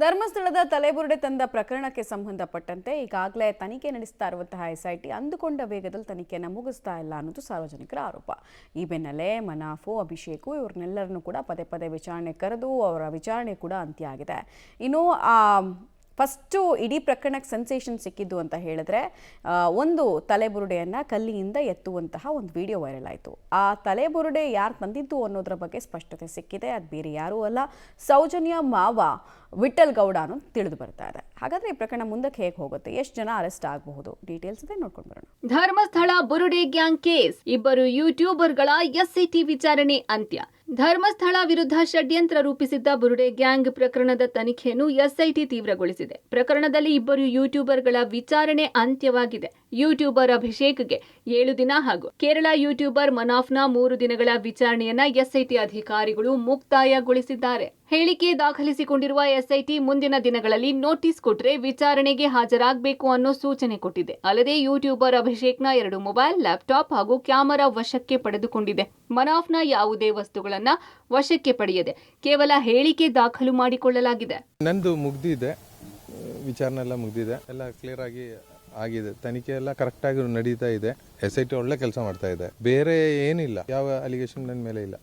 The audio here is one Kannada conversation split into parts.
ಧರ್ಮಸ್ಥಳದ ತಲೆಬುರುಡೆ ತಂದ ಪ್ರಕರಣಕ್ಕೆ ಸಂಬಂಧಪಟ್ಟಂತೆ ಈಗಾಗಲೇ ತನಿಖೆ ನಡೆಸ್ತಾ ಇರುವಂತಹ ಎಸ್ಐಟಿ ಅಂದುಕೊಂಡ ವೇಗದಲ್ಲಿ ತನಿಖೆಯನ್ನು ಮುಗಿಸ್ತಾ ಇಲ್ಲ ಅನ್ನೋದು ಸಾರ್ವಜನಿಕರ ಆರೋಪ. ಈ ಬೆನ್ನಲ್ಲೇ ಮನಾಫು, ಅಭಿಷೇಕು ಇವರನ್ನೆಲ್ಲರನ್ನು ಕೂಡ ಪದೇ ಪದೇ ವಿಚಾರಣೆ ಕರೆದು ಅವರ ವಿಚಾರಣೆ ಕೂಡ ಅಂತ್ಯ ಆಗಿದೆ. ಇನ್ನು ಫಸ್ಟು ಇಡೀ ಪ್ರಕರಣಕ್ಕೆ ಸೆನ್ಸೇಷನ್ ಸಿಕ್ಕಿದ್ದು ಅಂತ ಹೇಳಿದ್ರೆ ಒಂದು ತಲೆಬುರುಡೆಯನ್ನು ಕಲ್ಲಿಯಿಂದ ಎತ್ತುವಂತಹ ಒಂದು ವಿಡಿಯೋ ವೈರಲ್ ಆಯಿತು. ಆ ತಲೆಬುರುಡೆ ಯಾರು ತಂದಿದ್ದು ಅನ್ನೋದ್ರ ಬಗ್ಗೆ ಸ್ಪಷ್ಟತೆ ಸಿಕ್ಕಿದೆ. ಅದು ಬೇರೆ ಯಾರೂ ಅಲ್ಲ, ಸೌಜನ್ಯ ಮಾವ ವಿಠಲ್ ಗೌಡ ಅನ್ನೋದು ತಿಳಿದು ಬರ್ತಾ ಇದೆ. ಹಾಗಾದ್ರೆ ಈ ಪ್ರಕರಣ ಮುಂದಕ್ಕೆ ಹೇಗೆ ಹೋಗುತ್ತೆ, ಎಷ್ಟು ಜನ ಅರೆಸ್ಟ್ ಆಗಬಹುದು, ಡೀಟೇಲ್ಸ್ ಇದೆ ನೋಡ್ಕೊಂಡು ಬರೋಣ. ಧರ್ಮಸ್ಥಳ ಬುರುಡೆ ಗ್ಯಾಂಗ್ ಕೇಸ್, ಇಬ್ಬರು ಯೂಟ್ಯೂಬರ್ಗಳ ಎಸ್ಐಟಿ ವಿಚಾರಣೆ ಅಂತ್ಯ. ಧರ್ಮಸ್ಥಳ ವಿರುದ್ಧ ಷಡ್ಯಂತ್ರ ರೂಪಿಸಿದ್ದ ಬುರುಡೆ ಗ್ಯಾಂಗ್ ಪ್ರಕರಣದ ತನಿಖೆಯನ್ನು ಎಸ್ಐಟಿ ತೀವ್ರಗೊಳಿಸಿದೆ. ಪ್ರಕರಣದಲ್ಲಿ ಇಬ್ಬರು ಯೂಟ್ಯೂಬರ್ಗಳ ವಿಚಾರಣೆ ಅಂತ್ಯವಾಗಿದೆ. ಯೂಟ್ಯೂಬರ್ ಅಭಿಷೇಕ್ಗೆ 7 ದಿನ ಹಾಗೂ ಕೇರಳ ಯೂಟ್ಯೂಬರ್ ಮನಾಫ್ನ 3 ದಿನಗಳ ವಿಚಾರಣೆಯನ್ನ ಎಸ್ಐಟಿ ಅಧಿಕಾರಿಗಳು ಮುಕ್ತಾಯಗೊಳಿಸಿದ್ದಾರೆ. ಹೇಳಿಕೆ ದಾಖಲಿಸಿಕೊಂಡಿರುವ ಎಸ್ಐಟಿ ಮುಂದಿನ ದಿನಗಳಲ್ಲಿ ನೋಟಿಸ್ ಕೊಟ್ಟರೆ ವಿಚಾರಣೆಗೆ ಹಾಜರಾಗಬೇಕು ಅನ್ನೋ ಸೂಚನೆ ಕೊಟ್ಟಿದೆ. ಅಲ್ಲದೆ ಯೂಟ್ಯೂಬರ್ ಅಭಿಷೇಕ್ನ 2 ಮೊಬೈಲ್, ಲ್ಯಾಪ್ಟಾಪ್ ಹಾಗೂ ಕ್ಯಾಮೆರಾ ವಶಕ್ಕೆ ಪಡೆದುಕೊಂಡಿದೆ. ಮನಾಫ್ನ ಯಾವುದೇ ವಸ್ತುಗಳನ್ನ ವಶಕ್ಕೆ ಪಡೆಯದೆ ಕೇವಲ ಹೇಳಿಕೆ ದಾಖಲು ಮಾಡಿಕೊಳ್ಳಲಾಗಿದೆ. ನಂದು ಮುಗ್ದಿದೆ, ವಿಚಾರಣೆ ಎಲ್ಲ ಮುಗ್ದಿದೆ, ಎಲ್ಲ ಕ್ಲಿಯರ್ ಆಗಿದೆ. ತನಿಖೆ ಎಲ್ಲ ಕರೆಕ್ಟ್ ಆಗಿ ನಡೀತಾ ಇದೆ. ಎಸ್ಐಟಿ ಒಳ್ಳೆ ಕೆಲಸ ಮಾಡ್ತಾ ಇದೆ. ಬೇರೆ ಏನಿಲ್ಲ, ಯಾವ ಅಲಿಗೇಷನ್ ನನ್ನ ಮೇಲೆ ಇಲ್ಲ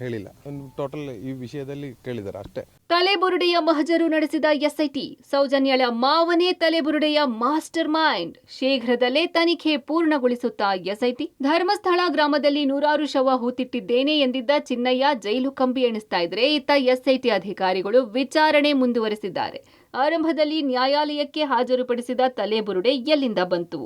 ಹೇಳಿಲ್ಲ. ಒಂದು ಟೋಟಲ್ ಈ ವಿಷಯದಲ್ಲಿ ಕೇಳಿದ್ದಾರೆ ಅಷ್ಟೇ. ತಲೆಬುರುಡೆಯ ಮಹಜರು ನಡೆಸಿದ ಎಸ್ಐಟಿ, ಸೌಜನ್ಯಳ ಮಾವನೇ ತಲೆಬುರುಡೆಯ ಮಾಸ್ಟರ್ ಮೈಂಡ್. ಶೀಘ್ರದಲ್ಲೇ ತನಿಖೆ ಪೂರ್ಣಗೊಳಿಸುತ್ತಾ ಎಸ್ಐಟಿ. ಧರ್ಮಸ್ಥಳ ಗ್ರಾಮದಲ್ಲಿ 100 ಶವ ಹೂತಿಟ್ಟಿದ್ದೇನೆ ಎಂದಿದ್ದ ಚಿನ್ನಯ್ಯ ಜೈಲು ಕಂಬಿ ಎಣಿಸ್ತಾ ಇದ್ರೆ, ಇತ್ತ ಎಸ್ಐಟಿ ಅಧಿಕಾರಿಗಳು ವಿಚಾರಣೆ ಮುಂದುವರೆಸಿದ್ದಾರೆ. ಆರಂಭದಲ್ಲಿ ನ್ಯಾಯಾಲಯಕ್ಕೆ ಹಾಜರುಪಡಿಸಿದ ತಲೆಬುರುಡೆ ಎಲ್ಲಿಂದ ಬಂತು,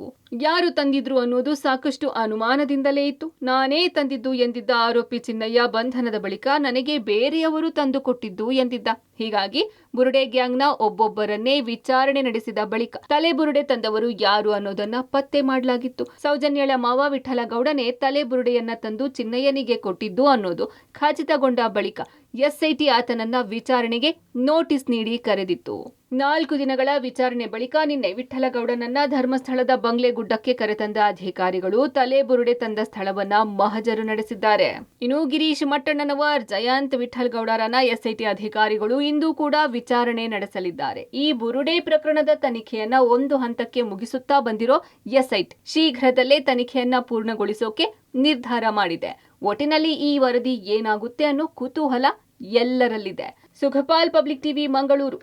ಯಾರು ತಂದಿದ್ರು ಅನ್ನೋದು ಸಾಕಷ್ಟು ಅನುಮಾನದಿಂದಲೇ ಇತ್ತು. ನಾನೇ ತಂದಿದ್ದು ಎಂದಿದ್ದ ಆರೋಪಿ ಚಿನ್ನಯ್ಯ ಬಂಧನದ ಬಳಿಕ ನನಗೆ ಬೇರೆಯವರು ತಂದುಕೊಟ್ಟಿದ್ದು ಎಂದಿದ್ದ. ಹೀಗಾಗಿ ಬುರುಡೆ ಗ್ಯಾಂಗ್ನ ಒಬ್ಬೊಬ್ಬರನ್ನೇ ವಿಚಾರಣೆ ನಡೆಸಿದ ಬಳಿಕ ತಲೆಬುರುಡೆ ತಂದವರು ಯಾರು ಅನ್ನೋದನ್ನ ಪತ್ತೆ ಮಾಡಲಾಗಿತ್ತು. ಸೌಜನ್ಯಳ ಮಾವ ವಿಠಲ ಗೌಡನೇ ತಲೆಬುರುಡೆಯನ್ನ ತಂದು ಚಿನ್ನಯ್ಯನಿಗೆ ಕೊಟ್ಟಿದ್ದು ಅನ್ನೋದು ಖಚಿತಗೊಂಡ ಬಳಿಕ ಎಸ್ಐಟಿ ಆತನನ್ನ ವಿಚಾರಣೆಗೆ ನೋಟಿಸ್ ನೀಡಿ ಕರೆದಿತ್ತು. 4 ದಿನಗಳ ವಿಚಾರಣೆ ಬಳಿಕ ನಿನ್ನೆ ವಿಠಲಗೌಡನನ್ನ ಧರ್ಮಸ್ಥಳದ ಬಂಗ್ಲೆಗುಡ್ಡಕ್ಕೆ ಕರೆತಂದ ಅಧಿಕಾರಿಗಳು ತಲೆಬುರುಡೆ ತಂದ ಸ್ಥಳವನ್ನ ಮಹಜರು ನಡೆಸಿದ್ದಾರೆ. ಇನ್ನು ಗಿರೀಶ್ ಮಟ್ಟಣ್ಣನವರ್, ಜಯಂತ್ ವಿಠಲ್ ಗೌಡರನ್ನ ಎಸ್ಐಟಿ ಅಧಿಕಾರಿಗಳು ಇಂದು ಕೂಡ ವಿಚಾರಣೆ ನಡೆಸಲಿದ್ದಾರೆ. ಈ ಬುರುಡೆ ಪ್ರಕರಣದ ತನಿಖೆಯನ್ನ ಒಂದು ಹಂತಕ್ಕೆ ಮುಗಿಸುತ್ತಾ ಬಂದಿರೋ ಎಸ್ಐಟಿ ಶೀಘ್ರದಲ್ಲೇ ತನಿಖೆಯನ್ನ ಪೂರ್ಣಗೊಳಿಸೋಕೆ ನಿರ್ಧಾರ ಮಾಡಿದೆ. ಒಟ್ಟಿನಲ್ಲಿ ಈ ವರದಿ ಏನಾಗುತ್ತೆ ಅನ್ನೋ ಕುತೂಹಲ ಎಲ್ಲರಲ್ಲಿದೆ. Sukhpal, public TV, Mangaluru.